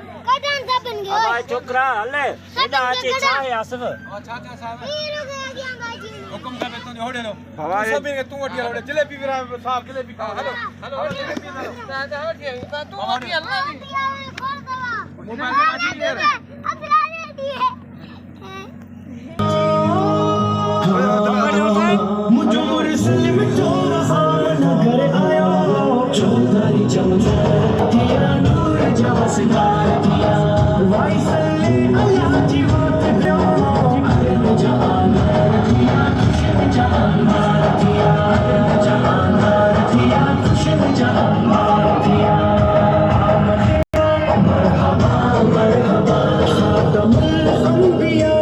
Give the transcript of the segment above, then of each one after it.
भाई छोकरा हले सीधा आचे छाए आसव छा साहब हुकुम का बेतन होड़े लो सभी के तू वठी होड़े जलेबी विरा साहब जलेबी खा हेलो हेलो जलेबी हेलो ता वठी तू वठी हलना दी मोबाइल में आजी यार अफरा दी है मुझे मुस्लिम चोरा नगर आयो चौधारी चमचा दिया नूर जवा सिंगार दिया वाइसले अल्लाह जी वोट दो अरे जहान दिया खुश जहान दिया जहान दिया खुश जहान दिया मरहबा मरहबा खातमुल अंबिया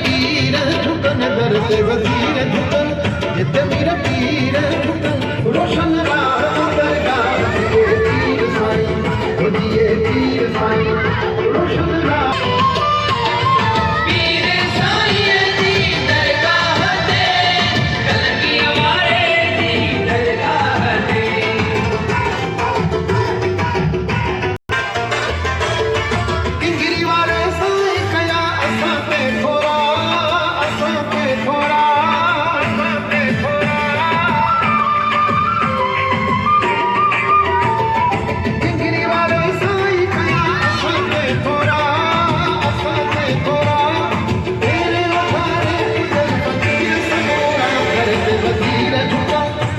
पीर झुकन